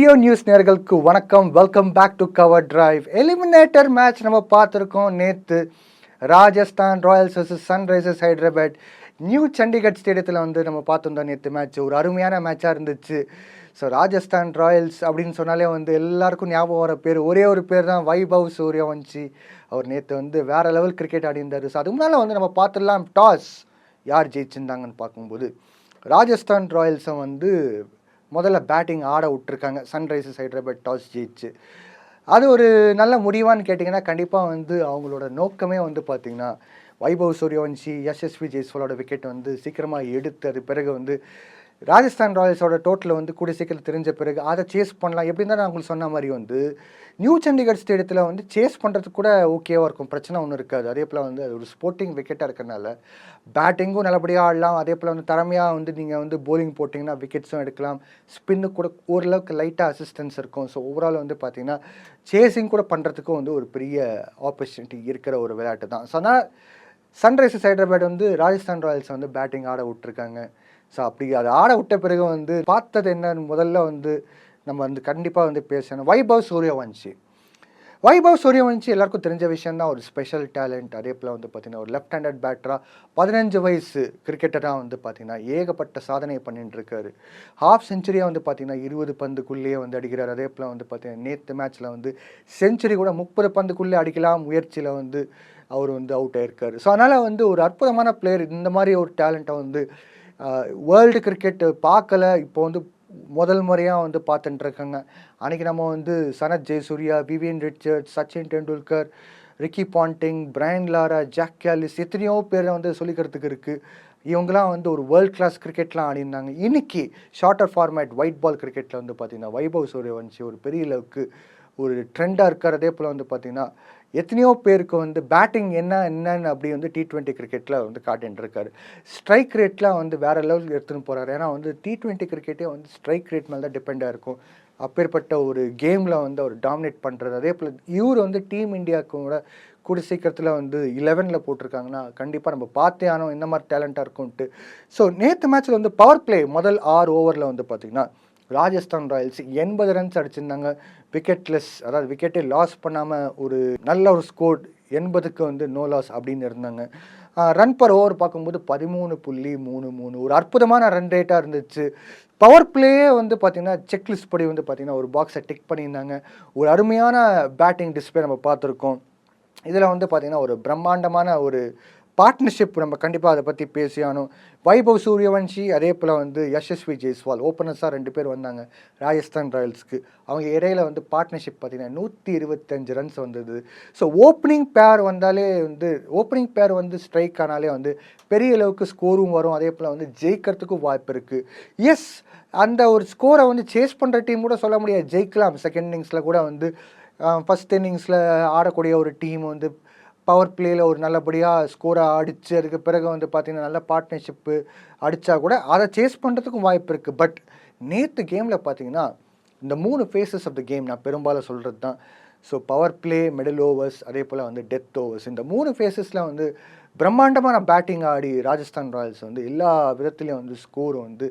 Leo news நேயர்களுக்கு வணக்கம். Welcome back to cover drive. Eliminator match நம்ம பார்த்துருக்கோம். நேற்று Rajasthan Royals vs Sunrisers Hyderabad New Chandigarh ஸ்டேடியத்தில் வந்து நம்ம பார்த்துருந்தோம். நேற்று மேட்ச் ஒரு அருமையான மேட்சாக இருந்துச்சு. ஸோ ராஜஸ்தான் ராயல்ஸ் அப்படின்னு சொன்னாலே வந்து எல்லாருக்கும் ஞாபகம் வர பேர் ஒரே ஒரு பேர் தான், வைபவ் சூரியவன்ஷி. அவர் நேற்று வந்து வேறு லெவல் கிரிக்கெட் ஆடி இருந்தார். ஸோ அது முன்னால் வந்து நம்ம பார்த்துடலாம் டாஸ் யார் ஜெயிச்சிருந்தாங்கன்னு பார்க்கும்போது ராஜஸ்தான் ராயல்ஸை வந்து முதல்ல பேட்டிங் ஆட விட்டுருக்காங்க. சன்ரைசர்ஸ் ஹைதராபாத் டாஸ் ஜெயிச்சு. அது ஒரு நல்ல முடிவான்னு கேட்டிங்கன்னா கண்டிப்பாக வந்து அவங்களோட நோக்கமே வந்து பார்த்திங்கன்னா வைபவ் சூரியவன்ஷி யசஸ்வி ஜெய்ஸ்வாலோட விக்கெட் வந்து சீக்கிரமாக எடுத்து அது பிறகு வந்து ராஜஸ்தான் ராயல்ஸோட டோட்டலில் வந்து கூடிய சீக்கிரம் தெரிஞ்ச பிறகு அதை சேஸ் பண்ணலாம். எப்படி தான் நான் உங்களுக்கு சொன்ன மாதிரி வந்து நியூ சண்டிகர் ஸ்டேடியத்தில் வந்து சேஸ் பண்ணுறதுக்கு கூட ஓகேவாக இருக்கும், பிரச்சனை ஒன்றும் இருக்காது. அதே போல் வந்து அது ஒரு ஸ்போர்ட்டிங் விக்கெட்டாக இருக்கிறனால பேட்டிங்கும் நல்லபடியாக ஆடலாம். அதே போல் வந்து திறமையாக வந்து நீங்கள் வந்து போலிங் போட்டிங்கன்னா விக்கெட்ஸும் எடுக்கலாம். ஸ்பின்னு கூட ஓரளவுக்கு லைட்டாக அசிஸ்டன்ஸ் இருக்கும். ஸோ ஓவரால் வந்து பார்த்திங்கன்னா சேஸிங் கூட பண்ணுறதுக்கும் வந்து ஒரு பெரிய ஆப்பர்ச்சுனிட்டி இருக்கிற ஒரு விளையாட்டு தான். ஸோ அதனால் சன்ரைசர்ஸ் ஹைதராபாத் வந்து ராஜஸ்தான் ராயல்ஸை வந்து பேட்டிங் ஆட விட்டுருக்காங்க. ஸோ அப்படி அதை ஆட விட்ட பிறகு வந்து பார்த்தது என்னன்னு முதல்ல வந்து நம்ம வந்து கண்டிப்பாக வந்து பேசணும். வைபவ் சூரியவன்ஷி எல்லாருக்கும் தெரிஞ்ச விஷயந்தான், ஒரு ஸ்பெஷல் டேலண்ட். அதே போல் வந்து பார்த்திங்கன்னா ஒரு லெஃப்ட் ஹேண்டட் பேட்டராக 15 வயசு கிரிக்கெட்டராக வந்து பார்த்திங்கன்னா ஏகப்பட்ட சாதனை பண்ணிட்டு இருக்காரு. ஹாஃப் செஞ்சுரியாக வந்து பார்த்திங்கன்னா 20 பந்துக்குள்ளேயே வந்து அடிக்கிறார். அதே போல் வந்து பார்த்திங்கன்னா நேற்று மேட்ச்சில் வந்து செஞ்சுரி கூட 30 பந்துக்குள்ளே அடிக்கலாம் முயற்சியில் வந்து அவர் வந்து அவுட் ஆகிருக்காரு. ஸோ அதனால் வந்து ஒரு அற்புதமான பிளேயர். இந்த மாதிரி ஒரு டேலண்ட்டை வந்து வேர்ல்டு கிரிக்கெட் பார்க்கல, இப்போ வந்து முதல் முறையாக வந்து பார்த்துட்டுருக்காங்க. அன்றைக்கி நம்ம வந்து Sanath Jayasuriya, Vivian Richards, Sachin Tendulkar, Ricky Ponting, Brian Lara, Jacques Kallis எத்தனையோ பேரை வந்து சொல்லிக்கிறதுக்கு இருக்குது. இவங்களாம் வந்து ஒரு வேர்ல்ட் கிளாஸ் கிரிக்கெட்லாம் ஆடிருந்தாங்க. இன்றைக்கி ஷார்ட்டர் ஃபார்மேட் ஒயிட் பால் கிரிக்கெட்டில் வந்து பார்த்திங்கன்னா வைபவ் சூரியவன்ஷி ஒரு பெரிய அளவுக்கு ஒரு ட்ரெண்டாக இருக்கார். அதே போல் வந்து பார்த்திங்கன்னா எத்தனையோ பேருக்கு வந்து பேட்டிங் என்னன்னு அப்படி வந்து T20 கிரிக்கெட்டில் வந்து காட்டின்னு இருக்காரு. ஸ்ட்ரைக் ரேட்லாம் வந்து வேறு லெவலுக்கு எடுத்துன்னு போகிறாரு. ஏன்னா வந்து T20 கிரிக்கெட்டே வந்து ஸ்ட்ரைக் ரேட் மேலே தான் டிபெண்டாக இருக்கும். அப்பேற்பட்ட ஒரு கேமில் வந்து அவர் டாமினேட் பண்ணுறது. அதே போல் இவர் வந்து டீம் இந்தியாவுக்கு கூட கூடிய சீக்கிரத்தில் வந்து 11ல் போட்டிருக்காங்கன்னா கண்டிப்பாக நம்ம பார்த்தே ஆனோம் இந்த மாதிரி டேலண்ட்டாக இருக்கும்ன்ட்டு. ஸோ நேற்று மேட்ச்சில் வந்து பவர் பிளே முதல் 6 ஓவரில் வந்து பார்த்திங்கன்னா ராஜஸ்தான் ராயல்ஸ் 80 ரன்ஸ் அடிச்சிருந்தாங்க. விக்கெட்லெஸ், அதாவது விக்கெட்டே லாஸ் பண்ணாமல் ஒரு நல்ல ஒரு ஸ்கோர், 80க்கு வந்து நோ லாஸ் அப்படின்னு இருந்தாங்க. ரன் பர் ஓவர் பார்க்கும்போது 13.33 ஒரு அற்புதமான ரன் ரேட்டாக இருந்துச்சு. பவர் பிளேயே வந்து பார்த்திங்கன்னா செக்லிஸ்ட் படி வந்து பார்த்திங்கன்னா ஒரு பாக்ஸை டிக் பண்ணியிருந்தாங்க. ஒரு அருமையான பேட்டிங் டிஸ்பிளே நம்ம பார்த்துருக்கோம். இதில் வந்து பார்த்திங்கன்னா ஒரு பிரம்மாண்டமான ஒரு பார்ட்னர்ஷிப் நம்ம கண்டிப்பாக அதை பற்றி பேசியானோம். வைபவ் சூரியவன்ஷி அதே போல் வந்து யசஸ்வி ஜெய்ஸ்வால் ஓப்பனர்ஸாக 2 பேர் வந்தாங்க ராஜஸ்தான் ராயல்ஸ்க்கு. அவங்க இடையில வந்து பார்ட்னர்ஷிப் பார்த்திங்கன்னா 125 ரன்ஸ் வந்தது. ஸோ ஓப்பனிங் பேர் வந்தாலே வந்து ஓப்பனிங் பேர் வந்து ஸ்ட்ரைக் ஆனாலே வந்து பெரிய அளவுக்கு ஸ்கோரும் வரும். அதே போல் வந்து ஜெயிக்கிறதுக்கும் வாய்ப்பு இருக்குது. எஸ், அந்த ஒரு ஸ்கோரை வந்து சேஸ் பண்ணுற டீம் கூட சொல்ல முடியாது, ஜெயிக்கலாம். செகண்ட் இன்னிங்ஸில் கூட வந்து ஃபஸ்ட் இன்னிங்ஸில் ஆடக்கூடிய ஒரு டீம் வந்து பவர் பிளேயில் ஒரு நல்லபடியாக ஸ்கோரை அடித்து அதுக்கு பிறகு வந்து பார்த்திங்கன்னா நல்ல பார்ட்னர்ஷிப்பு அடித்தா கூட அதை சேஸ் பண்ணுறதுக்கும் வாய்ப்பு இருக்குது. பட் நேற்று கேமில் பார்த்திங்கன்னா இந்த 3 ஃபேஸஸ் ஆஃப் த கேம் நான் பெரும்பாலும் சொல்கிறது தான். So power play, middle overs, அதே போல் வந்து டெத் ஓவர்ஸ், இந்த 3 ஃபேஸஸில் வந்து பிரம்மாண்டமான பேட்டிங் ஆடி ராஜஸ்தான் ராயல்ஸ் வந்து எல்லா விதத்துலேயும் வந்து ஸ்கோர் வந்து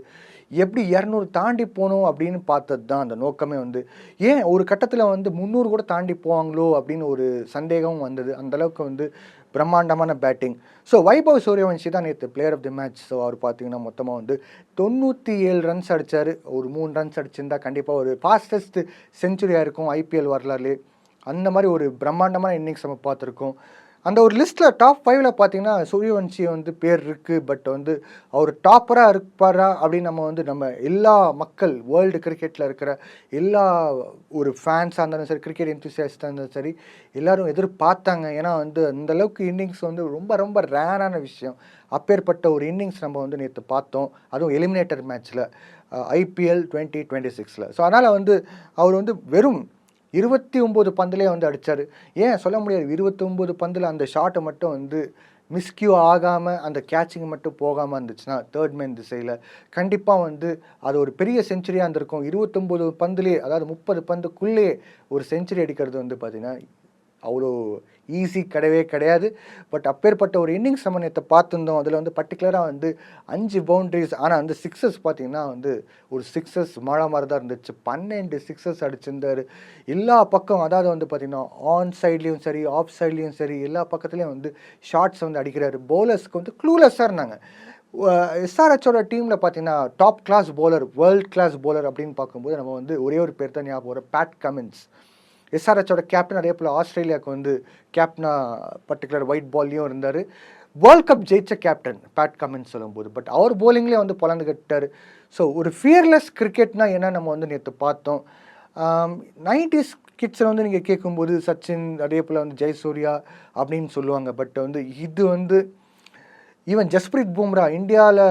எப்படி 200 தாண்டி போகணும் அப்படின்னு பார்த்தது தான் அந்த நோக்கமே. வந்து ஏன் ஒரு கட்டத்தில் வந்து 300 கூட தாண்டி போவாங்களோ அப்படின்னு ஒரு சந்தேகமும் வந்தது. அந்தளவுக்கு வந்து பிரம்மாண்டமான பேட்டிங். ஸோ வைபவ் சூரியவன்ஷி தான் நேற்று player of the match. So அவர் பார்த்திங்கன்னா மொத்தமாக வந்து 97 ரன்ஸ் அடித்தார். ஒரு 3 ரன்ஸ் அடிச்சிருந்தால் கண்டிப்பாக ஒரு ஃபாஸ்டஸ்ட் செஞ்சுரியாக இருக்கும் IPL வரலாறுலே. அந்த மாதிரி ஒரு பிரம்மாண்டமான இன்னிங்ஸ் நம்ம பார்த்துருக்கோம். அந்த ஒரு லிஸ்ட்டில் டாப் 5ல் பார்த்திங்கன்னா சூரியவன்ஷி வந்து பேர் இருக்குது. பட் வந்து அவர் டாப்பராக இருப்பாரா அப்படின்னு நம்ம எல்லா மக்கள் வேர்ல்டு கிரிக்கெட்டில் இருக்கிற எல்லா ஒரு ஃபேன்ஸாக இருந்தாலும் சரி, கிரிக்கெட் என்தூசியாஸ்டாக இருந்தாலும் சரி, எல்லோரும் எதிர்பார்த்தாங்க. ஏன்னா வந்து அந்தளவுக்கு இன்னிங்ஸ் வந்து ரொம்ப ரொம்ப ரேரான விஷயம். அப்பேற்பட்ட ஒரு இன்னிங்ஸ் நம்ம வந்து நேற்று பார்த்தோம், அதுவும் எலிமினேட்டர் மேட்ச்சில் IPL 2026ல். ஸோ அதனால் வந்து அவர் வந்து வெறும் 29 பந்துலேயே வந்து அடித்தார். ஏன் சொல்ல முடியாது, 29 பந்தில் அந்த ஷாட்டை மட்டும் வந்து மிஸ்கியூ ஆகாமல் அந்த கேட்சிங் மட்டும் போகாமல் இருந்துச்சுன்னா தேர்ட் மேன் திசையில் கண்டிப்பாக வந்து அது ஒரு பெரிய செஞ்சுரியாக இருந்திருக்கும். 29 பந்துலேயே, அதாவது 30 பந்துக்குள்ளே ஒரு செஞ்சுரி அடிக்கிறது வந்து பார்த்திங்கன்னா அவ்வளோ ஈஸி கிடையவே கிடையாது. பட் அப்பேற்பட்ட ஒரு இன்னிங்ஸ் நம்ம நேற்று பார்த்துருந்தோம். அதில் வந்து பர்டிகுலராக வந்து 5 பவுண்ட்ரிஸ், ஆனால் வந்து சிக்ஸஸ் பார்த்தீங்கன்னா வந்து ஒரு சிக்ஸஸ் மழை மாதிரி தான் இருந்துச்சு. 12 சிக்ஸஸ் அடிச்சிருந்தார். எல்லா பக்கம், அதாவது வந்து பார்த்தீங்கன்னா ஆன் சைட்லேயும் சரி, ஆஃப் சைட்லேயும் சரி, எல்லா பக்கத்துலேயும் வந்து ஷாட்ஸ் வந்து அடிக்கிறாரு. பவுலர்ஸ்க்கு வந்து க்ளூலெஸ்ஸாக இருந்தாங்க. எஸ்ஆர்ஹெச்சோட டீமில் பார்த்தீங்கன்னா top class bowler, world class bowler அப்படின்னு பார்க்கும்போது நம்ம வந்து ஒரே ஒரு பேர் தான் ஞாபகம் வரும், பேட் கமின்ஸ். எஸ்ஆர்ஹெச்சோட கேப்டன், அதே போல் ஆஸ்திரேலியாவுக்கு வந்து கேப்டனா பர்டிகுலர் ஒயிட் பால்லையும் இருந்தார். வேர்ல்ட் கப் ஜெயிச்ச கேப்டன் பேட் கமின்ஸ் சொல்லும்போது, பட் அவர் போலிங்லேயே வந்து பொழந்து கட்டார். ஸோ ஒரு ஃபியர்லெஸ் கிரிக்கெட்னா என்ன நம்ம வந்து நேற்று பார்த்தோம். 90s கிட்ஸில் வந்து நீங்கள் கேட்கும்போது சச்சின், அதே போல் வந்து ஜெயசூர்யா அப்படின்னு சொல்லுவாங்க. பட் வந்து இது வந்து ஈவன் ஜஸ்பிரீத் பும்ரா, இந்தியாவில்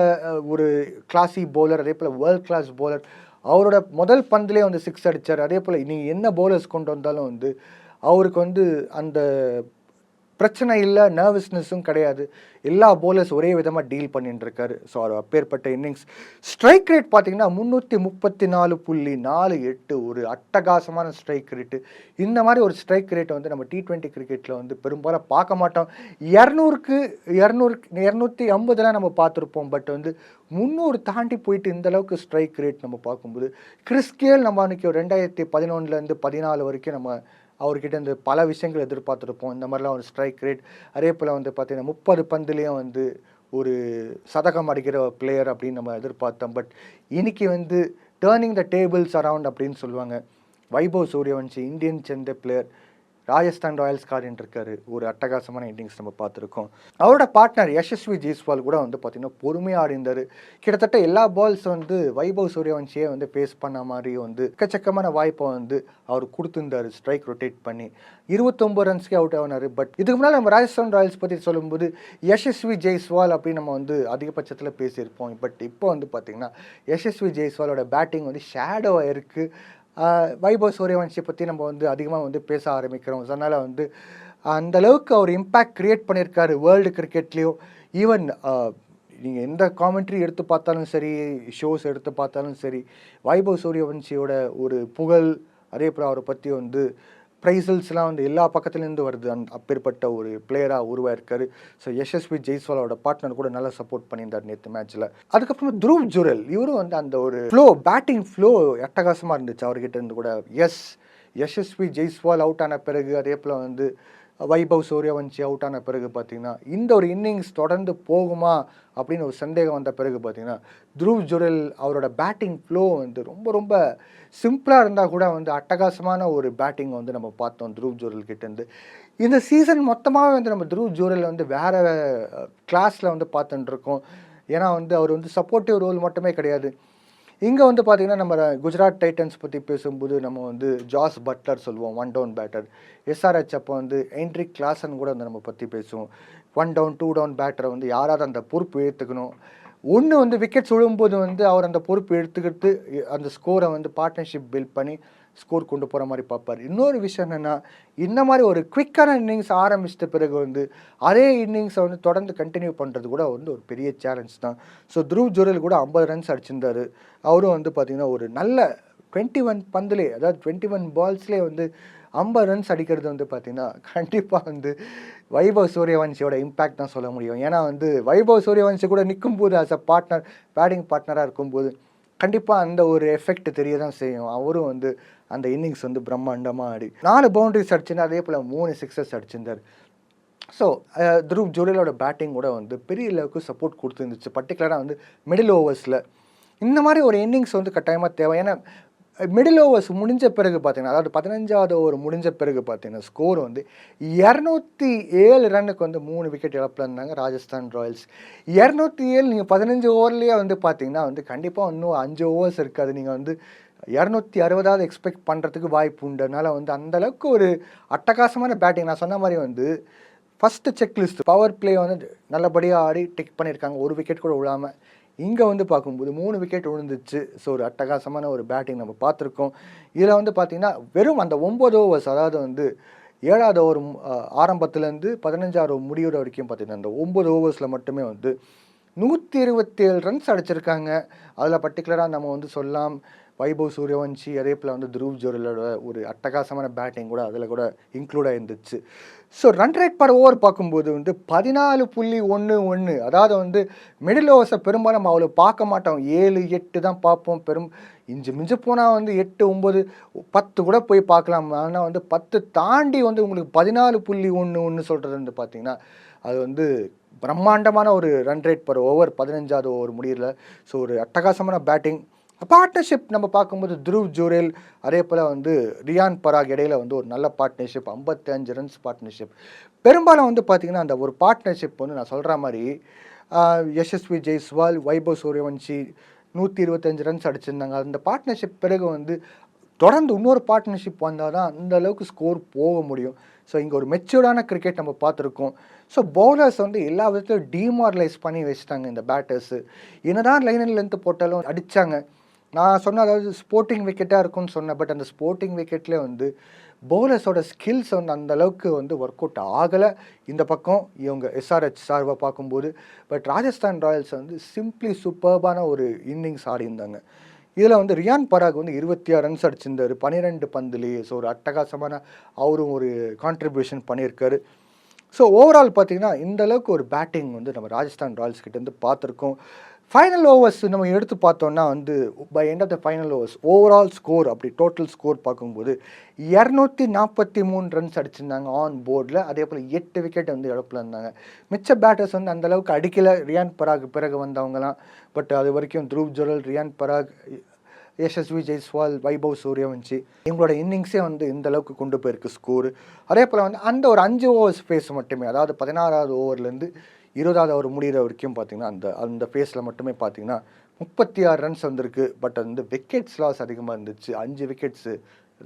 ஒரு கிளாசி பவுலர், அதே போல் வேர்ல்ட் கிளாஸ் பவுலர், அவரோட முதல் பந்திலே வந்து 6 அடித்தார். அதே போல் நீங்கள் என்ன பவுலர்ஸ் கொண்டு வந்தாலும் வந்து அவருக்கு வந்து அந்த பிரச்சனை இல்லை, நர்வஸ்னஸும் கிடையாது. எல்லா பவுலர்ஸ் ஒரே விதமாக டீல் பண்ணிட்டு இருக்காரு. ஸோ அவர் அப்பேற்பட்ட இன்னிங்ஸ். ஸ்ட்ரைக் ரேட் பார்த்தீங்கன்னா 334.48, ஒரு அட்டகாசமான ஸ்ட்ரைக் ரேட்டு. இந்த மாதிரி ஒரு ஸ்ட்ரைக் ரேட்டை வந்து நம்ம T20 கிரிக்கெட்டில் வந்து பெரும்பாலும் பார்க்க மாட்டோம். 200 நம்ம பார்த்துருப்போம். பட் வந்து 300 தாண்டி போயிட்டு இந்த அளவுக்கு ஸ்ட்ரைக் ரேட் நம்ம பார்க்கும்போது, கிறிஸ் கேல் நம்ம அன்றைக்கி 2011 14 வரைக்கும் நம்ம அவர்கிட்ட இந்த பல விஷயங்கள் எதிர்பார்த்துருப்போம். இந்த மாதிரிலாம் ஒரு ஸ்ட்ரைக் ரேட், அதே போல் வந்து பார்த்திங்கன்னா 30 பந்துலேயும் வந்து ஒரு சதகம் அடிக்கிற பிளேயர் அப்படின்னு நம்ம எதிர்பார்த்தோம். பட் இன்னைக்கு வந்து டேர்னிங் த டேபிள்ஸ் அரவுண்ட் அப்படின்னு சொல்லுவாங்க. வைபவ் சூரியவன்ஷி, இந்தியன் சேர்ந்த பிளேயர், ராஜஸ்தான் ராயல்ஸ் காரின் இருக்காரு. ஒரு அட்டகாசமான இன்னிங்ஸ் நம்ம பார்த்துருக்கோம். அவரோட பார்ட்னர் யசஸ்வி ஜெய்ஸ்வால் கூட வந்து பார்த்திங்கன்னா பொறுமையாக ஆடிந்தார். கிட்டத்தட்ட எல்லா பால்ஸ் வந்து வைபவ் சூரியவன்ஷியை வந்து பேஸ் பண்ண மாதிரி வந்து எக்கச்சக்கமான வாய்ப்பை வந்து அவர் கொடுத்துருந்தார். ஸ்ட்ரைக் ரொட்டேட் பண்ணி 29 ரன்ஸ்க்கே அவுட் ஆனார். பட் இதுக்கு முன்னால் நம்ம ராஜஸ்தான் ராயல்ஸ் பற்றி சொல்லும்போது யசஸ்வி ஜெய்ஸ்வால் அப்படின்னு நம்ம வந்து அதிகபட்சத்தில் பேசியிருப்போம். பட் இப்போ வந்து பார்த்திங்கன்னா யசஸ்வி ஜெய்ஸ்வாலோட பேட்டிங் வந்து ஷேடோவாக இருக்குது. வைபவ் சூரியவன்ஷியை பற்றி நம்ம வந்து அதிகமாக வந்து பேச ஆரம்பிக்கிறோம். அதனால் வந்து அந்தளவுக்கு அவர் இம்பேக்ட் க்ரியேட் பண்ணியிருக்காரு வேர்ல்டு கிரிக்கெட்லேயும். ஈவன் நீங்கள் எந்த காமெண்ட்ரி எடுத்து பார்த்தாலும் சரி, ஷோஸ் எடுத்து பார்த்தாலும் சரி, வைபவ் சூரியவன்ஷியோட ஒரு புகழ், அதே போல் அவரை பற்றி வந்து ப்ரைசல்ஸ்லாம் வந்து எல்லா பக்கத்துலேருந்து வருது. அப்பேற்பட்ட ஒரு பிளேயராக உருவாயிருக்காரு. ஸோ யசஸ்வி ஜெய்ஸ்வாலோட பார்ட்னர் கூட நல்லா சப்போர்ட் பண்ணியிருந்தார் நேற்று மேட்ச்சில். அதுக்கப்புறமா துருவ் ஜுரல், இவரும் வந்து அந்த ஒரு ஃப்ளோ, பேட்டிங் ஃப்ளோ அட்டகாசமாக இருந்துச்சு அவர்கிட்ட இருந்து கூட. யசஸ்வி ஜெய்ஸ்வால் அவுட் ஆன பிறகு, அதே போல் வந்து வைபவ் சூரியவன்ஷி அவுட் ஆன பிறகு பார்த்தீங்கன்னா இந்த ஒரு இன்னிங்ஸ் தொடர்ந்து போகுமா அப்படின்னு ஒரு சந்தேகம் வந்த பிறகு பார்த்தீங்கன்னா துருவ் ஜுரல் அவரோட பேட்டிங் ஃப்ளோ வந்து ரொம்ப ரொம்ப சிம்பிளாக இருந்தால் கூட வந்து அட்டகாசமான ஒரு பேட்டிங் வந்து நம்ம பார்த்தோம் துருவ் ஜுரல் கிட்டேருந்து. இந்த சீசன் மொத்தமாகவே வந்து நம்ம துருவ் ஜுரல் வந்து வேறு கிளாஸில் வந்து பார்த்துட்டுருக்கோம். ஏன்னா வந்து அவர் வந்து சப்போர்ட்டிவ் ரோல் மட்டுமே கிடையாது. இங்கே வந்து பார்த்திங்கன்னா நம்ம குஜராத் டைட்டன்ஸ் பற்றி பேசும்போது நம்ம வந்து ஜாஸ் பட்லர் சொல்லுவோம், 1 டவுன் பேட்டர். எஸ்ஆர்ஹெச் அப்போ வந்து ஹென்ரிக் கிளாசன் கூட வந்து நம்ம பற்றி பேசுவோம். 1 டவுன் 2 டவுன் பேட்டரை வந்து யாராவது அந்த பொறுப்பு ஏற்றுக்கணும். ஒன்று வந்து விக்கெட்ஸ் விழும்போது வந்து அவர் அந்த பொறுப்பு எடுத்துக்கிட்டு அந்த ஸ்கோரை வந்து பார்ட்னர்ஷிப் பில்ட் பண்ணி ஸ்கோர் கொண்டு போகிற மாதிரி பார்ப்பார். இன்னொரு விஷயம் என்னென்னா, இந்த மாதிரி ஒரு குவிக்கான இன்னிங்ஸ் ஆரம்பிச்சிட்ட பிறகு வந்து அதே இன்னிங்ஸை வந்து தொடர்ந்து கண்டினியூ பண்ணுறது கூட வந்து ஒரு பெரிய சேலஞ்ச் தான். ஸோ துருவ் ஜுரல் கூட 50 ரன்ஸ் அடிச்சிருந்தார். அவரும் வந்து பார்த்திங்கன்னா ஒரு நல்ல 21 பந்துலே, அதாவது 21 பால்ஸ்லேயே வந்து 50 ரன்ஸ் அடிக்கிறது வந்து பார்த்திங்கன்னா கண்டிப்பாக வந்து வைபவ் சூரியவன்ஷியோட இம்பேக்ட் தான் சொல்ல முடியும். ஏன்னா வந்து வைபவ் சூரியவன்ஷி கூட நிற்கும்போது ஆஸ் அ பார்ட்னர், பேட்டிங் பார்ட்னராக இருக்கும்போது கண்டிப்பாக அந்த ஒரு எஃபெக்ட் தெரிய தான் செய்யும். அவரும் வந்து அந்த இன்னிங்ஸ் வந்து பிரம்மாண்டமாக ஆடி 4 பவுண்டரிஸ் அடிச்சுருந்தார், அதே போல் 3 சிக்ஸஸ் அடிச்சிருந்தார். ஸோ துருவ் ஜுரலோட பேட்டிங் கூட வந்து பெரிய அளவுக்கு சப்போர்ட் கொடுத்துருந்துச்சு. பர்டிகுலராக வந்து மிடில் ஓவர்ஸில் இந்த மாதிரி ஒரு இன்னிங்ஸ் வந்து கட்டாயமாக தேவை. ஏன்னா மிடில் ஓவர்ஸ் முடிஞ்ச பிறகு பார்த்தீங்கன்னா, அதாவது 15வது ஓவர் முடிஞ்ச பிறகு பார்த்தீங்கன்னா ஸ்கோர் வந்து 207 ரன்னுக்கு வந்து 3 விக்கெட் இழப்பில் இருந்தாங்க ராஜஸ்தான் ராயல்ஸ். 207 நீங்கள் 15 ஓவர்லேயே வந்து பார்த்தீங்கன்னா வந்து கண்டிப்பாக இன்னும் 5 ஓவர்ஸ் இருக்காது. நீங்கள் வந்து 260வது எக்ஸ்பெக்ட் பண்ணுறதுக்கு வாய்ப்பு உண்டு. அதனால் வந்து அந்தளவுக்கு ஒரு அட்டகாசமான பேட்டிங். நான் சொன்ன மாதிரி வந்து ஃபஸ்ட்டு செக்லிஸ்ட் பவர் பிளே வந்து நல்லபடியாக ஆடி டிக் பண்ணியிருக்காங்க, ஒரு விக்கெட் கூட விழாமல். இங்கே வந்து பார்க்கும்போது 3 விக்கெட் விழுந்துச்சு. ஸோ ஒரு அட்டகாசமான ஒரு பேட்டிங் நம்ம பார்த்துருக்கோம். இதில் வந்து பார்த்திங்கன்னா வெறும் அந்த 9 ஓவர்ஸ், அதாவது வந்து 7வது ஓவர் ஆரம்பத்துலேருந்து 15வது ஓவர் முடிவுற வரைக்கும் பார்த்திங்கன்னா அந்த 9 ஓவர்ஸில் மட்டுமே வந்து 127 ரன்ஸ் அடிச்சிருக்காங்க. அதில் பர்டிகுலராக நம்ம வந்து சொல்லலாம் வைபவ் சூரியவன்ஷி அதே போல் வந்து துருவ் ஜுரேலோட ஒரு அட்டகாசமான பேட்டிங் கூட அதில் கூட இன்க்ளூட் ஆயிருந்துச்சு. So run rate per over பார்க்கும்போது வந்து 14.11, அதாவது வந்து மிடில் ஓவர்ஸை பெரும்பாலும் நம்ம அவ்வளோ பார்க்க மாட்டோம். 7, 8 தான் பார்ப்போம். மிஞ்சு போனால் வந்து 8, 9, 10 கூட போய் பார்க்கலாம். ஆனால் வந்து 10 தாண்டி வந்து உங்களுக்கு 14.11 சொல்கிறது வந்து பார்த்தீங்கன்னா அது வந்து பிரம்மாண்டமான ஒரு ரன் ரேட் பர் ஓவர் 15வது ஓவர் முடியல. ஸோ ஒரு அட்டகாசமான பேட்டிங். பார்ட்னர்ஷிப் நம்ம பார்க்கும்போது துருவ் ஜுரேல் அதே போல் வந்து ரியான் பராக் இடையில வந்து ஒரு நல்ல பார்ட்னர்ஷிப், 55 ரன்ஸ் பார்ட்னர்ஷிப். பெரும்பாலும் வந்து பார்த்திங்கன்னா அந்த ஒரு பார்ட்னர்ஷிப் வந்து நான் சொல்கிற மாதிரி யசஸ்வி ஜெய்ஸ்வால், வைபவ் சூரியவன்ஷி 125 ரன்ஸ் அடிச்சிருந்தாங்க. அந்த பார்ட்னர்ஷிப் பிறகு வந்து தொடர்ந்து இன்னொரு பார்ட்னர்ஷிப் வந்தால் தான் அந்த அளவுக்கு ஸ்கோர் போக முடியும். ஸோ இங்கே ஒரு மெச்சூர்டான கிரிக்கெட் நம்ம பார்த்துருக்கோம். ஸோ பவுலர்ஸ் வந்து எல்லா விதத்திலும் டீமாரலைஸ் பண்ணி வச்சுட்டாங்க இந்த பேட்டர்ஸு. என்னதான் லைன் அண்ட் லென்த்து போட்டாலும் அடித்தாங்க. நான் சொன்ன அதாவது ஸ்போர்ட்டிங் விக்கெட்டாக இருக்கும்னு சொன்னேன். பட் அந்த ஸ்போர்ட்டிங் விக்கெட்லேயே வந்து பவுலர்ஸோட ஸ்கில்ஸ் வந்து அந்தளவுக்கு வந்து ஒர்க் அவுட் ஆகலை. இந்த பக்கம் இவங்க SRH சார்பாக பார்க்கும்போது. பட் ராஜஸ்தான் ராயல்ஸ் வந்து சிம்பிளி சூப்பர்பான ஒரு இன்னிங்ஸ் ஆடியிருந்தாங்க. இதில் வந்து ரியான் பராக் வந்து 26 ரன்ஸ் அடிச்சிருந்தார் 12 பந்துலேயே. ஸோ ஒரு அட்டகாசமான அவரும் ஒரு கான்ட்ரிபியூஷன் பண்ணியிருக்காரு. ஸோ ஓவரால் பார்த்தீங்கன்னா இந்த அளவுக்கு ஒரு பேட்டிங் வந்து நம்ம ராஜஸ்தான் ராயல்ஸ் கிட்டேருந்து பார்த்துருக்கோம். ஃபைனல் ஓவர்ஸ் நம்ம எடுத்து பார்த்தோம்னா வந்து by end of the final overs overall score அப்படி டோட்டல் ஸ்கோர் பார்க்கும்போது 243 ரன்ஸ் அடிச்சிருந்தாங்க ஆன் போர்டில். அதே போல் 8 விக்கெட் வந்து இழப்பில் இருந்தாங்க. மிச்ச பேட்டர்ஸ் வந்து அந்தளவுக்கு அடிக்கலை. ரியான் பராக் பிறகு வந்தவங்கலாம். பட் அது வரைக்கும் துருவ் ஜுரேல், ரியான் பராக், யசஸ்வி ஜெய்ஸ்வால், வைபவ் சூரியவன்ஷி இவங்களோட இன்னிங்ஸே வந்து இந்த அளவுக்கு கொண்டு போயிருக்கு ஸ்கோரு. அதே போல் வந்து அந்த ஒரு 5 ஓவர்ஸ் ஃபேஸ் மட்டுமே, அதாவது 16வது ஓவர்லேருந்து 20வது ஓவர் முடிகிற வரைக்கும் பார்த்திங்கன்னா அந்த ஃபேஸில் மட்டுமே பார்த்திங்கன்னா 36 ரன்ஸ் வந்திருக்கு. பட் வந்து விக்கெட்ஸ் லாஸ் அதிகமாக இருந்துச்சு. 5 விக்கெட்ஸு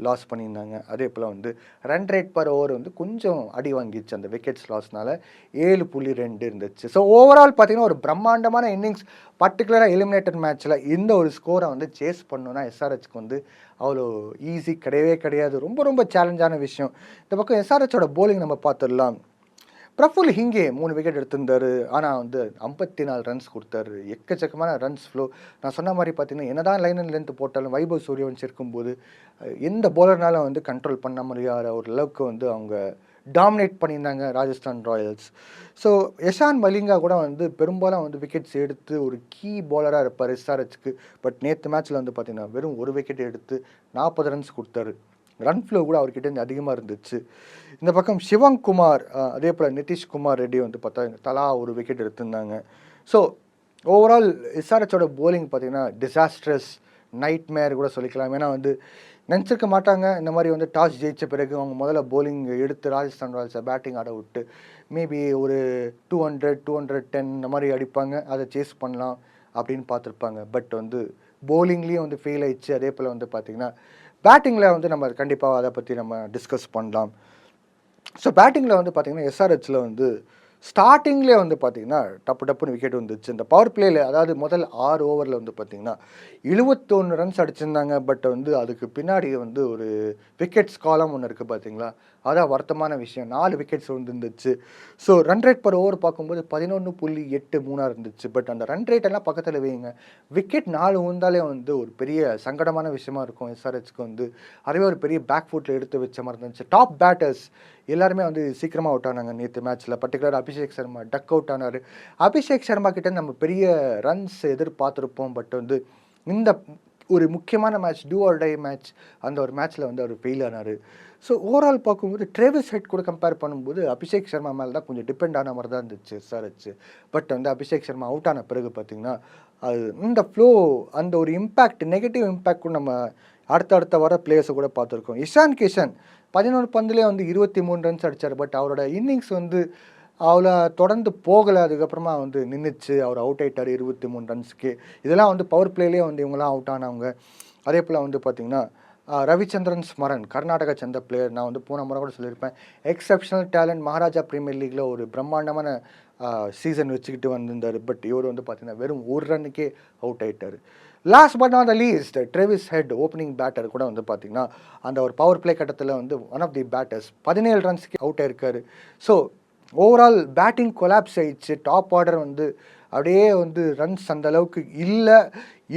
லாஸ் பண்ணியிருந்தாங்க. அதே போல் வந்து ரன் ரேட் பர் ஓவர் வந்து கொஞ்சம் அடி வாங்கிடுச்சு அந்த விக்கெட்ஸ் லாஸ்னால 7.2 இருந்துச்சு. ஸோ ஓவரால் பார்த்திங்கன்னா ஒரு பிரம்மாண்டமான இன்னிங்ஸ். பர்டிகுலராக எலிமினேட்டட் மேட்ச்சில் இந்த ஒரு ஸ்கோரை வந்து சேஸ் பண்ணணுன்னா SRHக்கு வந்து அவ்வளோ ஈஸி கிடையவே கிடையாது. ரொம்ப ரொம்ப சேலஞ்சான விஷயம். இந்த பக்கம் SRHோட போலிங் நம்ம பார்த்துடலாம். பிரஃபுல் ஹிங்கே 3 விக்கெட் எடுத்திருந்தார். ஆனால் வந்து 54 ரன்ஸ் கொடுத்தாரு. எக்கச்சக்கமான ரன்ஸ் ஃப்ளோ. நான் சொன்ன மாதிரி பார்த்தீங்கன்னா என்னதான் லைன் அண்ட் லென்த் போட்டாலும் வைபவ் சூரியவன்ஷி இருக்கும்போது எந்த பவுலர்னாலும் வந்து கண்ட்ரோல் பண்ண முடியாத ஒரு அளவுக்கு வந்து அவங்க டாமினேட் பண்ணியிருந்தாங்க ராஜஸ்தான் ராயல்ஸ். ஸோ யஷான் மலிங்கா கூட வந்து பெரும்பாலும் வந்து விக்கெட்ஸ் எடுத்து ஒரு கீ பவுலராக இருப்பார் SRHக்கு. பட் நேற்று மேட்ச்சில் வந்து பார்த்திங்கன்னா வெறும் 1 விக்கெட் எடுத்து 40 ரன்ஸ் கொடுத்தாரு. ரன் ஃப்ளோ கூட அவர்கிட்ட அதிகமாக இருந்துச்சு. இந்த பக்கம் சிவங் குமார் அதே போல் நிதிஷ்குமார் ரெட்டி வந்து பார்த்தா தலா 1 விக்கெட் எடுத்திருந்தாங்க. ஸோ ஓவரால் SRHோட போலிங் பார்த்திங்கன்னா டிசாஸ்ட்ரஸ் நைட்மேர் கூட சொல்லிக்கலாம். ஏன்னா வந்து நினச்சிருக்க மாட்டாங்க இந்த மாதிரி வந்து டாஸ் ஜெயித்த பிறகு அவங்க முதல்ல போலிங் எடுத்து ராஜஸ்தான் ராயல்ஸை பேட்டிங் ஆட விட்டு மேபி ஒரு 200, 210 இந்த மாதிரி அடிப்பாங்க, அதை சேஸ் பண்ணலாம் அப்படின்னு பார்த்துருப்பாங்க. பட் வந்து போலிங்லேயும் வந்து ஃபெயில் ஆயிடுச்சு. அதே போல் வந்து பார்த்திங்கன்னா பேட்டிங்கில் வந்து நம்ம கண்டிப்பாக அதை பற்றி நம்ம டிஸ்கஸ் பண்ணலாம். ஸோ பேட்டிங்கில் வந்து பார்த்திங்கன்னா SRHல வந்து ஸ்டார்டிங்லேயே வந்து பார்த்திங்கன்னா டப்புன்னு விக்கெட் வந்துச்சு. இந்த பவர் பிளேயில் அதாவது முதல் 6 ஓவரில் வந்து பார்த்திங்கன்னா 71 ரன்ஸ் அடிச்சிருந்தாங்க. பட் வந்து அதுக்கு பின்னாடி வந்து ஒரு விக்கெட்ஸ் காலம் ஒன்று இருக்குது பார்த்திங்களா, அதான் வருத்தமான விஷயம். 4 விக்கெட்ஸ் வந்துருந்துச்சு. So run rate per over பார்க்கும்போது 11.83 இருந்துச்சு. பட் அந்த ரன் ரேட் எல்லாம் பக்கத்தில் வைங்க, விக்கெட் 4 வந்தாலே வந்து ஒரு பெரிய சங்கடமான விஷயமா இருக்கும் SRHக்கு வந்து. அதுவே ஒரு பெரிய பேக் ஃபுட்டில் எடுத்து வச்ச மாதிரி இருந்துச்சு. டாப் பேட்டர்ஸ் எல்லாருமே வந்து சீக்கிரமாக அவுட் ஆனாங்க நேற்று மேட்ச்சில். Particular Abhishek Sharma duck out ஆனார். அபிஷேக் சர்மா கிட்ட நம்ம பெரிய ரன்ஸ் எதிர்பார்த்துருப்போம். பட் வந்து இந்த ஒரு முக்கியமான match do or die match அந்த ஒரு மேட்ச்சில் வந்து அவர் ஃபெயில் ஆனார். ஸோ ஓவரால் பார்க்கும்போது ட்ரேவிஸ் ஹெட் கூட கம்பேர் பண்ணும்போது அபிஷேக் சர்மா மேலே தான் கொஞ்சம் டிபெண்ட் ஆன மாதிரி தான் இருந்துச்சு SRH. பட் வந்து அபிஷேக் சர்மா அவுட் ஆன பிறகு பார்த்திங்கன்னா அது இந்த ஃப்ளோ அந்த ஒரு இம்பேக்ட் நெகட்டிவ் இம்பேக்ட் கூட நம்ம அடுத்த வர பிளேயர்ஸை கூட பார்த்துருக்கோம். இஷான் கிஷன் 11 பந்துலேயே வந்து 23 ரன்ஸ் அடித்தார். பட் அவரோட இன்னிங்ஸ் வந்து அவ்வளோ தொடர்ந்து போகலை. அதுக்கப்புறமா வந்து நின்றுச்சு. அவர் அவுட் ஆகிட்டார் 23 ரன்ஸ்க்கு. இதெல்லாம் வந்து பவர் பிளேலேயே வந்து இவங்களாம் அவுட் ஆனவங்க. அதே போல் வந்து பார்த்திங்கன்னா ரவிச்சந்திரன் ஸ்மரன் கர்நாடகா சேர்ந்த பிளேயர். நான் வந்து போன முறை கூட சொல்லியிருப்பேன், எக்ஸப்ஷனல் டேலண்ட். மகாராஜா பிரீமியர் லீக்கில் ஒரு பிரம்மாண்டமான சீசன் வச்சுக்கிட்டு வந்திருந்தார். பட் இவர் வந்து பார்த்திங்கன்னா வெறும் 1 ரன்னுக்கே அவுட் ஆகிட்டார். Last but not the least Travis Head opening batter கூட வந்து பார்த்திங்கன்னா அந்த ஒரு பவர் பிளே கட்டத்தில் வந்து ஒன் ஆஃப் தி பேட்டர்ஸ் 17 ரன்ஸ்க்கு அவுட் ஆயிருக்காரு. ஸோ ஓவரால் பேட்டிங் கொலாப்ஸ் ஆயிடுச்சு. டாப் ஆர்டர் வந்து அப்படியே வந்து ரன்ஸ் அந்த அளவுக்கு இல்லை.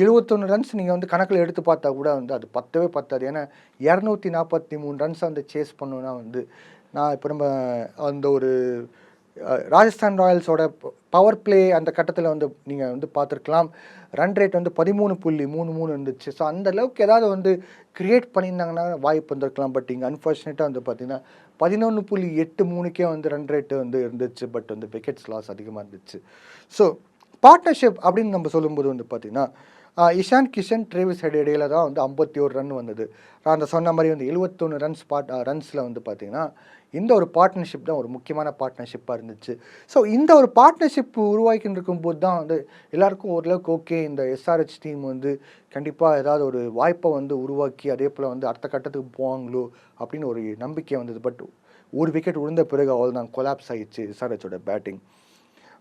71 ரன்ஸ் நீங்கள் வந்து கணக்கில் எடுத்து பார்த்தா கூட வந்து அது பத்தவே பத்தாது. ஏன்னா 243 ரன்ஸை வந்து சேஸ் பண்ணோன்னா வந்து நான் இப்போ நம்ம அந்த ஒரு ராஜஸ்தான் ராயல்ஸோட பவர் பிளே அந்த கட்டத்தில் வந்து நீங்கள் வந்து பார்த்துருக்கலாம். ரன் ரேட் வந்து 13.33 இருந்துச்சு. ஸோ அந்த அளவுக்கு ஏதாவது வந்து கிரியேட் பண்ணியிருந்தாங்கன்னா வாய்ப்பு வந்திருக்கலாம். பட் இங்கே அன்ஃபார்ச்சுனேட்டாக வந்து பார்த்தீங்கன்னா 11.83க்கே வந்து ரன் ரேட்டு வந்து இருந்துச்சு. பட் வந்து விக்கெட்ஸ் லாஸ் அதிகமாக இருந்துச்சு. ஸோ பார்ட்னர்ஷிப் அப்படின்னு நம்ம சொல்லும்போது வந்து பார்த்தீங்கன்னா இஷான் கிஷன் ட்ரேவிஸ் ஹெட் இடையில தான் வந்து 51 ரன் வந்தது. நான் அந்த சொன்ன மாதிரி வந்து 71 ரன்ஸில் வந்து பார்த்தீங்கன்னா இந்த ஒரு பார்ட்னர்ஷிப் தான் ஒரு முக்கியமான பார்ட்னர்ஷிப்பாக இருந்துச்சு. ஸோ இந்த ஒரு பார்ட்னர்ஷிப் உருவாக்கின்னு இருக்கும்போது தான் வந்து எல்லாருக்கும் ஓரளவுக்கு ஓகே இந்த எஸ்ஆர்ஹெச் டீம் வந்து கண்டிப்பாக ஏதாவது ஒரு வாய்ப்பை வந்து உருவாக்கி அதே போல் வந்து அடுத்த கட்டத்துக்கு போவாங்களோ அப்படின்னு ஒரு நம்பிக்கை வந்தது. பட் ஒரு விக்கெட் விழுந்த பிறகு அவள் தான் கொலாப்ஸ் ஆகிடுச்சு எஸ்ஆர்ஹெச்சோட பேட்டிங்.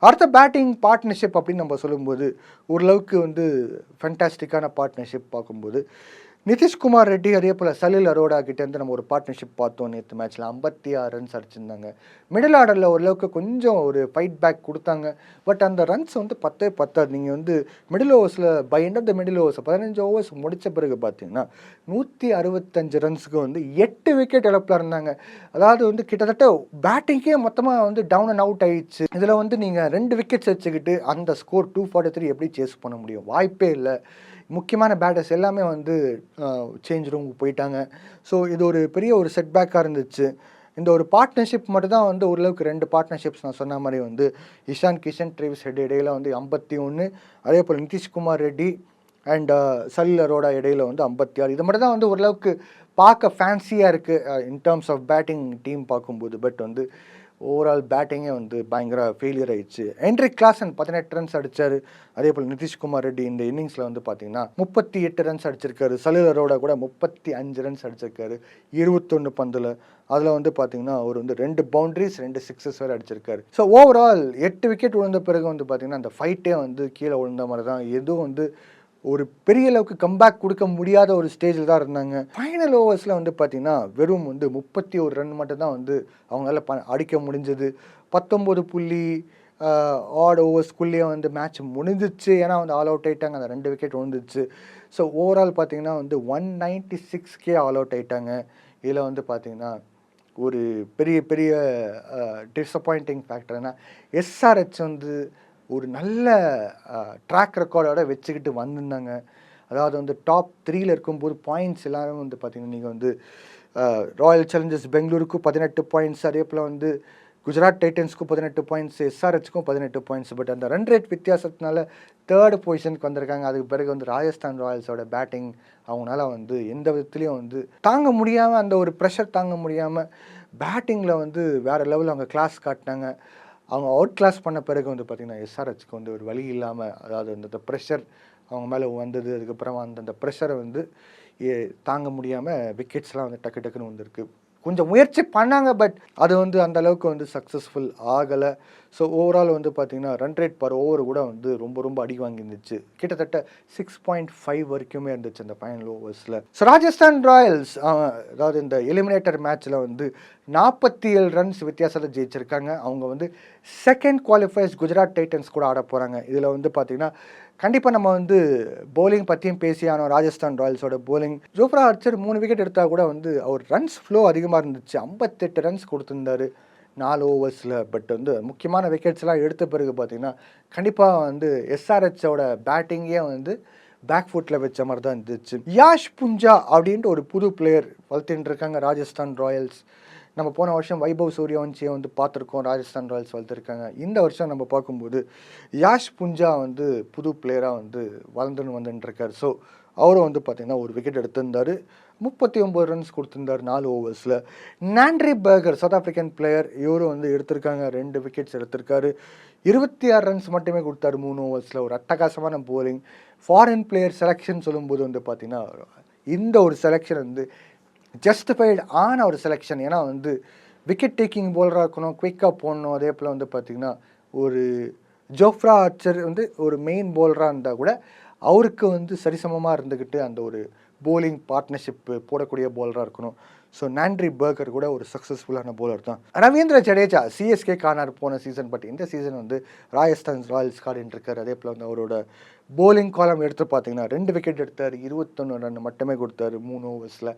அடுத்த பேட்டிங் பார்ட்னர்ஷிப் அப்படின்னு நம்ம சொல்லும்போது ஓரளவுக்கு வந்து ஃபென்டாஸ்டிக்கான பார்ட்னர்ஷிப் பார்க்கும்போது நிதிஷ்குமார் ரெட்டி அதே போல் சலில் அரோடா கிட்டேருந்து நம்ம ஒரு பார்ட்னர்ஷிப் பார்த்தோம். நேற்று மேட்ச்சில் 56 ரன்ஸ் அடிச்சிருந்தாங்க. மிடில் ஆர்டரில் ஓரளவுக்கு கொஞ்சம் ஒரு ஃபைட் பேக் கொடுத்தாங்க. பட் அந்த ரன்ஸ் வந்து பத்தாது. நீங்கள் வந்து மிடில் ஓவர்ஸில் by end of the middle overs 15 overs முடித்த பிறகு பார்த்தீங்கன்னா 165 ரன்ஸுக்கு வந்து 8 விக்கெட் இழப்பில் இருந்தாங்க. அதாவது வந்து கிட்டத்தட்ட பேட்டிங்கே மொத்தமாக வந்து டவுன் அண்ட் அவுட் ஆயிடுச்சு. இதில் வந்து நீங்கள் 2 விக்கெட்ஸ் வச்சுக்கிட்டு அந்த ஸ்கோர் 243 எப்படி சேஸ் பண்ண முடியும்? வாய்ப்பே இல்லை. முக்கியமான பேட்டர்ஸ் எல்லாமே வந்து சேஞ்ச் ரூமுக்கு போயிட்டாங்க. ஸோ இது ஒரு பெரிய ஒரு செட்பேக்காக இருந்துச்சு. இந்த ஒரு பார்ட்னர்ஷிப் மட்டும் தான் வந்து ஓரளவுக்கு 2 பார்ட்னர்ஷிப்ஸ் நான் சொன்ன மாதிரி வந்து இஷான் கிஷன் ட்ரேவிஸ் ஹெட் இடையில வந்து 51, அதே போல் நிதிஷ்குமார் ரெட்டி அண்ட் சலில் அரோடா இடையில வந்து 56. இது மட்டும் தான் வந்து ஓரளவுக்கு பார்க்க ஃபேன்சியாக இருக்குது in terms of batting team பார்க்கும்போது. பட் வந்து ஓவரால் பேட்டிங்கே வந்து பயங்கர ஃபெயிலியர் ஆயிடுச்சு. ஹென்ரிக் கிளாசன் 18 ரன்ஸ் அடித்தார். அதே போல் நிதிஷ்குமார் ரெட்டி இந்த இன்னிங்ஸில் வந்து பார்த்தீங்கன்னா 38 ரன்ஸ் அடிச்சிருக்காரு. சலில் அரோடா கூட 35 ரன்ஸ் அடிச்சிருக்காரு 21 பந்தில். அதில் வந்து பார்த்தீங்கன்னா அவர் வந்து 2 பவுண்டரிஸ் 2 சிக்ஸஸ் வேறு அடிச்சிருக்காரு. ஸோ ஓவரால் 8 விக்கெட் விழுந்த பிறகு வந்து பார்த்தீங்கன்னா அந்த ஃபைட்டே வந்து கீழே விழுந்த மாதிரி தான். எதுவும் வந்து ஒரு பெரிய அளவுக்கு கம்பேக் கொடுக்க முடியாத ஒரு ஸ்டேஜில் தான் இருந்தாங்க. ஃபைனல் ஓவர்ஸில் வந்து பார்த்தீங்கன்னா வெறும் வந்து 31 ரன் மட்டும் தான் வந்து அவங்களால அடிக்க முடிஞ்சது. 19 ஆட் ஓவர்ஸ்குள்ளேயே வந்து மேட்ச் முடிஞ்சிச்சு. ஏன்னா வந்து ஆல் அவுட் ஆகிட்டாங்க. அந்த 2 விக்கெட் விழுந்துச்சு. ஸோ ஓவரால் பார்த்தீங்கன்னா வந்து 196 ஆல் அவுட் ஆகிட்டாங்க. இதில் வந்து பார்த்தீங்கன்னா ஒரு பெரிய பெரிய டிஸப்பாயிண்டிங் ஃபேக்டர்னா எஸ்ஆர்ஹெச் வந்து ஒரு நல்ல ட்ராக் ரெக்கார்டோட வச்சுக்கிட்டு வந்திருந்தாங்க. அதாவது வந்து டாப் 3ல் இருக்கும்போது பாயிண்ட்ஸ் எல்லாரும் வந்து பார்த்திங்கன்னா நீங்கள் வந்து ராயல் சேலஞ்சர்ஸ் பெங்களூருக்கு 18 பாயிண்ட்ஸ், அதே போல் வந்து குஜராத் டைட்டன்ஸ்க்கும் 18 பாயிண்ட்ஸ், எஸ்ஆர்ஹெச்க்கும் 18 பாயிண்ட்ஸ். பட் அந்த ரன் ரேட் வித்தியாசத்தினால 3rd பொசிஷனுக்கு வந்திருக்காங்க. அதுக்கு பிறகு வந்து ராஜஸ்தான் ராயல்ஸோட பேட்டிங் அவங்களால வந்து எந்த விதத்துலேயும் வந்து தாங்க முடியாமல், அந்த ஒரு ப்ரெஷர் தாங்க முடியாமல் பேட்டிங்கில் வந்து வேறு லெவலில் அவங்க கிளாஸ் காட்டினாங்க. அவங்க அவுட் கிளாஸ் பண்ண பிறகு வந்து பார்த்திங்கன்னா எஸ்ஆர்ஹெச்க்கு வந்து ஒரு வழி இல்லாமல், அதாவது அந்த ப்ரெஷர் அவங்க மேலே வந்தது. அதுக்கப்புறம் அந்த ப்ரெஷரை வந்து தாங்க முடியாமல் விக்கெட்ஸ்லாம் வந்து டக்கு டக்குன்னு வந்திருக்கு. கொஞ்சம் முயற்சி பண்ணாங்க. பட் அது வந்து அந்த அளவுக்கு வந்து சக்ஸஸ்ஃபுல் ஆகலை. ஸோ ஓவரால் வந்து பார்த்திங்கன்னா ரன் ரேட் பர் ஓவர் கூட வந்து ரொம்ப அடி வாங்கியிருந்துச்சு. கிட்டத்தட்ட 6.5 வரைக்குமே இருந்துச்சு அந்த ஃபைனல் ஓவர்ஸில். ஸோ ராஜஸ்தான் ராயல்ஸ் அதாவது இந்த எலிமினேட்டர் மேட்ச்சில் வந்து 47 ரன்ஸ் வித்தியாசத்தில் ஜெயிச்சிருக்காங்க. அவங்க வந்து செகண்ட் குவாலிஃபயர்ஸ் குஜராத் டைட்டன்ஸ் கூட ஆட போகிறாங்க. இதில் வந்து பார்த்திங்கன்னா கண்டிப்பாக நம்ம வந்து போலிங் பற்றியும் பேசியானோம். ராஜஸ்தான் ராயல்ஸோட போலிங் ஜோஃப்ரா ஆர்ச்சர் 3 விக்கெட் எடுத்தால் கூட வந்து அவர் ரன்ஸ் ஃப்ளோ அதிகமாக இருந்துச்சு. 58 ரன்ஸ் கொடுத்துருந்தாரு 4 ஓவர்ஸில். பட் வந்து முக்கியமான விக்கெட்ஸ்லாம் எடுத்த பிறகு பார்த்திங்கன்னா கண்டிப்பாக வந்து எஸ்ஆர்ஹெச்சோட பேட்டிங்கே வந்து பேக் ஃபுட்டில் வச்ச மாதிரி தான் இருந்துச்சு. யாஷ் புஞ்சா அப்படின்ட்டு ஒரு புது பிளேயர் வளர்த்துட்டு இருக்காங்க ராஜஸ்தான் ராயல்ஸ். நம்ம போன வருஷம் வைபவ் சூரியவன்சியை வந்து பார்த்துருக்கோம். ராஜஸ்தான் ராயல்ஸ் வளர்த்துருக்காங்க. இந்த வருஷம் நம்ம பார்க்கும்போது யாஷ் புஞ்சா வந்து புது பிளேயராக வந்து வளர்ந்துன்னு வந்துட்டுருக்கார். ஸோ அவரும் வந்து பார்த்திங்கன்னா ஒரு விக்கெட் எடுத்திருந்தார். 39 ரன்ஸ் கொடுத்துருந்தார் 4 ஓவர்ஸில். Nandre Burger South African player, இவரும் வந்து எடுத்திருக்காங்க. 2 விக்கெட்ஸ் எடுத்திருக்காரு. 26 ரன்ஸ் மட்டுமே கொடுத்தாரு 3 ஓவர்ஸில். ஒரு அட்டகாசமான போலிங். ஃபாரின் பிளேயர் செலெக்ஷன் சொல்லும்போது வந்து பார்த்திங்கன்னா இந்த ஒரு செலெக்ஷன் வந்து ஜஸ்டிஃபைடு ஆன ஒரு செலெக்ஷன். ஏன்னா வந்து விக்கெட் டேக்கிங் போலராக இருக்கணும், குயிக்காக போடணும். அதே போல் வந்து பார்த்திங்கன்னா ஒரு ஜோஃப்ரா ஆர்ச்சர் வந்து ஒரு மெயின் போலராக இருந்தால் கூட அவருக்கு வந்து சரிசமமாக இருந்துக்கிட்டு அந்த ஒரு போலிங் பார்ட்னர்ஷிப் போடக்கூடிய பவுலராக இருக்கணும். ஸோ நாண்ட்ரி பர்கர் கூட ஒரு சக்ஸஸ்ஃபுல்லான பவுலர் தான். ரவீந்திர ஜடேஜா சிஎஸ்கே கார்னர் போன சீசன், பட் இந்த சீசன் வந்து ராஜஸ்தான் ராயல்ஸ் கார்டின்னு இருக்கார். அதே போல் வந்து அவரோட போலிங் காலம் எடுத்து பார்த்தீங்கன்னா 2 விக்கெட் எடுத்தார், 21 ரன் மட்டுமே கொடுத்தாரு 3 ஓவர்ஸில்.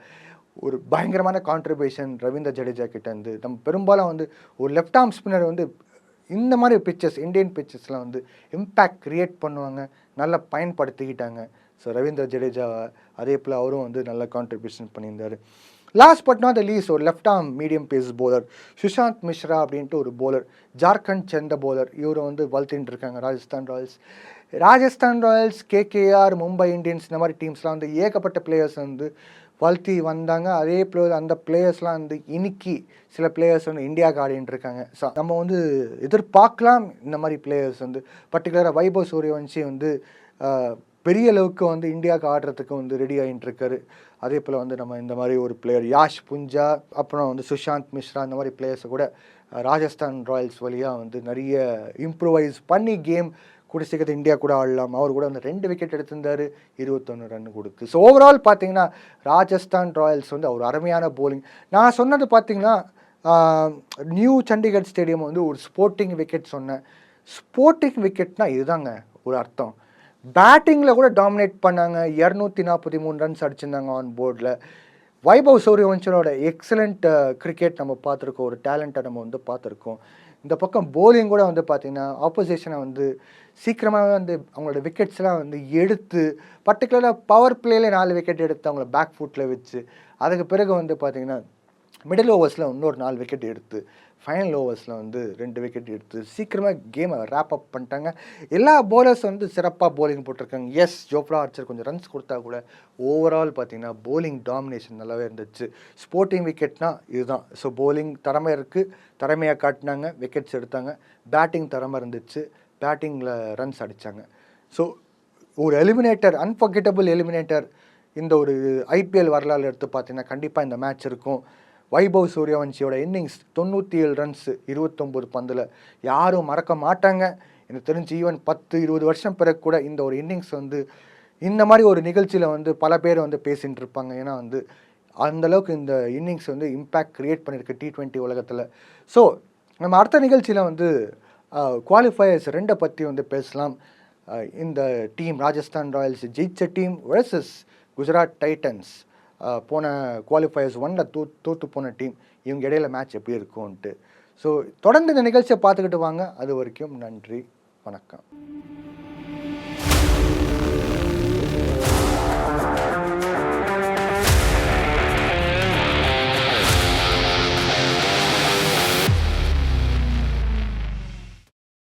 ஒரு பயங்கரமான கான்ட்ரிபியூஷன் ரவீந்திர ஜடேஜா கிட்டேருந்து. நம்ம பெரும்பாலும் வந்து ஒரு லெஃப்ட் ஆர்ம் ஸ்பின்னர் வந்து இந்த மாதிரி பிச்சஸ், இந்தியன் பிச்சஸ்லாம் வந்து இம்பேக்ட் க்ரியேட் பண்ணுவாங்க, நல்லா பயன்படுத்திக்கிட்டாங்க. ஸோ ரவீந்திர ஜடேஜா அதே போல் அவரும் வந்து நல்ல கான்ட்ரிபியூஷன் பண்ணியிருந்தார். Last but not the least ஒரு left arm medium pace bowler Sushant Mishra அப்படின்ட்டு ஒரு போலர், ஜார்க்கண்ட் சேர்ந்த போலர். இவரை வந்து வளர்த்தின்னு இருக்காங்க Rajasthan Royals. Rajasthan Royals, KKR, Mumbai Indians இந்த மாதிரி டீம்ஸ்லாம் வந்து ஏகப்பட்ட பிளேயர்ஸ் வந்து வளர்த்தி வந்தாங்க. அதே போல் அந்த பிளேயர்ஸ்லாம் வந்து இன்னைக்கு சில பிளேயர்ஸ் வந்து இந்தியாவுக்கு ஆடிட்டு இருக்காங்க. ஸோ நம்ம வந்து எதிர்பார்க்கலாம் இந்த மாதிரி பிளேயர்ஸ் வந்து. பர்டிகுலராக வைபவ் சூரியவன்ஷி வந்து பெரிய அளவுக்கு வந்து இந்தியாவுக்கு ஆடுறதுக்கு வந்து ரெடி ஆகிட்டு இருக்காரு. அதே போல் வந்து நம்ம இந்த மாதிரி ஒரு பிளேயர் யாஷ் புஞ்சா, அப்புறம் வந்து சுஷாந்த் மிஸ்ரா, இந்த மாதிரி பிளேயர்ஸை கூட ராஜஸ்தான் ராயல்ஸ் வழியாக வந்து நிறைய இம்ப்ரூவைஸ் பண்ணி கேம் கூட சீக்கிரத்தை இந்தியா கூட ஆடலாம். அவர் கூட வந்து 2 விக்கெட் எடுத்திருந்தார், 21 ரன் கொடுத்து. ஸோ ஓவரால் பார்த்தீங்கன்னா ராஜஸ்தான் ராயல்ஸ் வந்து ஒரு அருமையான போலிங். நான் சொன்னது பார்த்தீங்கன்னா நியூ சண்டிகர் ஸ்டேடியம் வந்து ஒரு ஸ்போர்ட்டிங் விக்கெட் சொன்னேன். ஸ்போர்ட்டிங் விக்கெட்னா இதுதாங்க ஒரு அர்த்தம். பேட்டிங்கில் கூட டாமினேட் பண்ணாங்க, 243 ரன்ஸ் அடிச்சிருந்தாங்க ஆன் போர்டில். வைபவ் சூரியவன்ஷனோட எக்ஸலண்ட் கிரிக்கெட் நம்ம பார்த்துருக்கோம், ஒரு டேலண்ட்டை நம்ம வந்து பார்த்துருக்கோம். இந்த பக்கம் போலிங் கூட வந்து பார்த்திங்கன்னா ஆப்போசிஷனை வந்து சீக்கிரமாகவே வந்து அவங்களோட விக்கெட்ஸ்லாம் வந்து எடுத்து, பர்டிகுலராக பவர் பிளேல 4 விக்கெட் எடுத்து அவங்கள பேக் ஃபுட்டில் வச்சு, அதுக்கு பிறகு வந்து பார்த்திங்கன்னா மிடில் ஓவர்ஸில் இன்னொரு 4 விக்கெட் எடுத்து, ஃபைனல் ஓவர்ஸில் வந்து 2 விக்கெட் எடுத்து சீக்கிரமாக கேமை ரேப் அப் பண்ணிட்டாங்க. எல்லா போலர்ஸ் வந்து சிறப்பாக போலிங் போட்டிருக்காங்க. எஸ், ஜோப்ரா ஆர்ச்சர் கொஞ்சம் ரன்ஸ் கொடுத்தா கூட ஓவரால் பார்த்திங்கன்னா போலிங் டாமினேஷன் நல்லாவே இருந்துச்சு. ஸ்போர்ட்டிங் விக்கெட்னா இதுதான். ஸோ போலிங் திறமை இருக்குது, திறமையாக காட்டினாங்க, விக்கெட்ஸ் எடுத்தாங்க. பேட்டிங் திறமை இருந்துச்சு, பேட்டிங்கில் ரன்ஸ் அடித்தாங்க. ஸோ ஒரு எலிமினேட்டர், அன்ஃபர்கெட்டபிள் எலிமினேட்டர் இந்த ஒரு ஐபிஎல் வரலாறு எடுத்து பார்த்தீங்கன்னா கண்டிப்பாக இந்த மேட்ச் இருக்கும். வைபவ் சூரியவன்ஷியோட இன்னிங்ஸ் 97 ரன்ஸ் 29 பந்தில் யாரும் மறக்க மாட்டாங்க. எனக்கு தெரிஞ்சு ஈவன் 10-20 வருஷம் பிறகு கூட இந்த ஒரு இன்னிங்ஸ் வந்து இந்த மாதிரி ஒரு நிகழ்ச்சியில் வந்து பல பேர் வந்து பேசிகிட்டு இருப்பாங்க. ஏன்னா வந்து அந்தளவுக்கு இந்த இன்னிங்ஸ் வந்து இம்பேக்ட் க்ரியேட் பண்ணியிருக்கு T20 உலகத்தில். ஸோ நம்ம அடுத்த நிகழ்ச்சியில் வந்து குவாலிஃபயர்ஸ் 2 பற்றி வந்து பேசலாம். இந்த டீம் ராஜஸ்தான் ராயல்ஸ் ஜெயிச்ச டீம் வெர்சஸ் குஜராத் டைட்டன்ஸ், போன குவாலிஃபயர்ஸ் 1ல் தோற்று போன டீம், இவங்க இடையில மேட்ச் எப்படி இருக்கும்ன்ட்டு. ஸோ தொடர்ந்து இந்த நிகழ்ச்சியை பார்த்துக்கிட்டு வாங்க. அது வரைக்கும் நன்றி, வணக்கம்.